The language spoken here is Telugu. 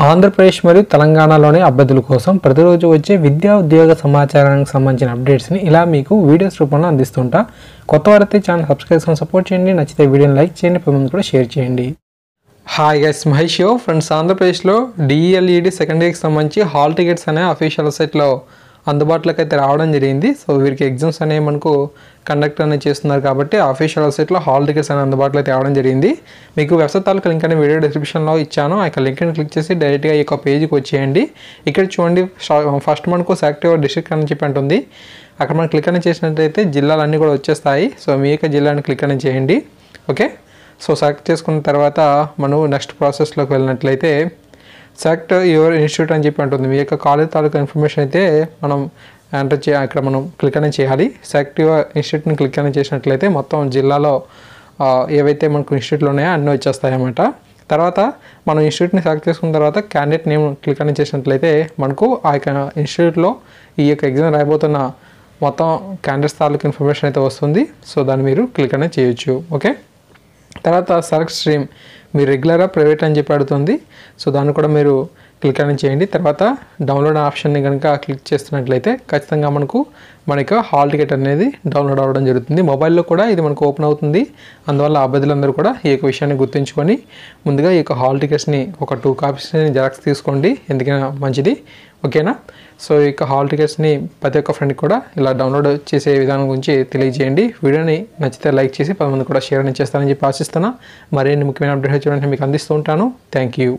ఆంధ్రప్రదేశ్ మరియు తెలంగాణలోని అభ్యర్థుల కోసం ప్రతిరోజు వచ్చే విద్యా ఉద్యోగ సమాచారానికి సంబంధించిన అప్డేట్స్ని ఇలా మీకు వీడియోస్ రూపంలో అందిస్తుంటా. కొత్త వారైతే ఛానల్ సబ్స్క్రైబ్ చేసుకొని సపోర్ట్ చేయండి. నచ్చితే వీడియోని లైక్ చేయండి, పది మంది కూడా షేర్ చేయండి. Hi guys, Mahesh friends. ఆంధ్రప్రదేశ్లో డిఎల్ఈడి సెకండ్ ఇయర్కి సంబంధించి హాల్ టికెట్స్ అనే అఫీషియల్ వెబ్సైట్లో అందుబాటులోకి అయితే రావడం జరిగింది. సో వీరికి ఎగ్జామ్స్ అనేవి మనకు కండక్ట్ అనేది చేస్తున్నారు కాబట్టి అఫీషియల్ వెబ్సైట్లో హాల్ టికెట్స్ అనే అందుబాటులో అయితే రావడం జరిగింది. మీకు వెబ్సైట్ తాలూకు లింక్ అనే వీడియో డిస్క్రిప్షన్లో ఇచ్చాను. ఆ యొక్క లింక్ని క్లిక్ చేసి డైరెక్ట్గా ఈ యొక్క పేజ్కి వచ్చేయండి. ఇక్కడ చూడండి, ఫస్ట్ మనకు సెలెక్ట్ యువర్ డిస్ట్రిక్ట్ అని చెప్పి ఉంటుంది. అక్కడ మనం క్లిక్ అనేది చేసినట్లయితే జిల్లాలన్నీ కూడా వచ్చేస్తాయి. సో మీ యొక్క జిల్లాని క్లిక్ అనేది చేయండి. ఓకే, సో సెలెక్ట్ చేసుకున్న తర్వాత మనం నెక్స్ట్ ప్రాసెస్లోకి వెళ్ళినట్లయితే సెలెక్ట్ యువర్ ఇన్స్టిట్యూట్ అని చెప్పి ఉంటుంది. మీ యొక్క కాలేజ్ తాలూకా ఇన్ఫర్మేషన్ అయితే మనం ఎంటర్ ఇక్కడ మనం క్లిక్ అనేది చేయాలి. సెలెక్ట్ యువర్ ఇన్స్టిట్యూట్ని క్లిక్ అనేది చేసినట్లయితే మొత్తం జిల్లాలో ఏవైతే మనకు ఇన్స్టిట్యూట్లు ఉన్నాయో అన్నీ వచ్చేస్తాయి అన్నమాట. తర్వాత మనం ఇన్స్టిట్యూట్ని సెలెక్ట్ చేసుకున్న తర్వాత క్యాండిడేట్ నేమ్ క్లిక్ అనేది చేసినట్లయితే మనకు ఆ యొక్క ఇన్స్టిట్యూట్లో ఈ యొక్క ఎగ్జామ్ రాయబోతున్న మొత్తం క్యాండిడేట్స్ తాలూకు ఇన్ఫర్మేషన్ అయితే వస్తుంది. సో దాన్ని మీరు క్లిక్ అనేది చేయొచ్చు. ఓకే, తర్వాత సెలెక్ట్ స్ట్రీమ్, మీరు రెగ్యులరా ప్రైవేట్ అని చెప్పి అడుగుతుంది. సో దాన్ని కూడా మీరు క్లిక్ అనేది చేయండి. తర్వాత డౌన్లోడ్ ఆప్షన్ని కనుక క్లిక్ చేస్తున్నట్లయితే ఖచ్చితంగా మనకి హాల్ టికెట్ అనేది డౌన్లోడ్ అవ్వడం జరుగుతుంది. మొబైల్లో కూడా ఇది మనకు ఓపెన్ అవుతుంది. అందువల్ల అభ్యర్థులందరూ కూడా ఈ యొక్క విషయాన్ని గుర్తుంచుకొని ముందుగా ఈ యొక్క హాల్ టికెట్స్ని ఒక 2 కాపీస్ని జెరాక్స్ తీసుకోండి, ఎందుకైనా మంచిది. ఓకేనా? సో ఈ యొక్క హాల్ టికెట్స్ని ప్రతి ఒక్క ఫ్రెండ్కి కూడా ఇలా డౌన్లోడ్ చేసే విధానం గురించి తెలియజేయండి. వీడియోని నచ్చితే లైక్ చేసి 10 మంది కూడా షేర్ అనేది చేస్తారని చెప్పి ఆశిస్తున్నా. మరిన్ని ముఖ్యమైన అప్డేట్స్ చూడండి మీకు అందిస్తూ ఉంటాను. Thank you.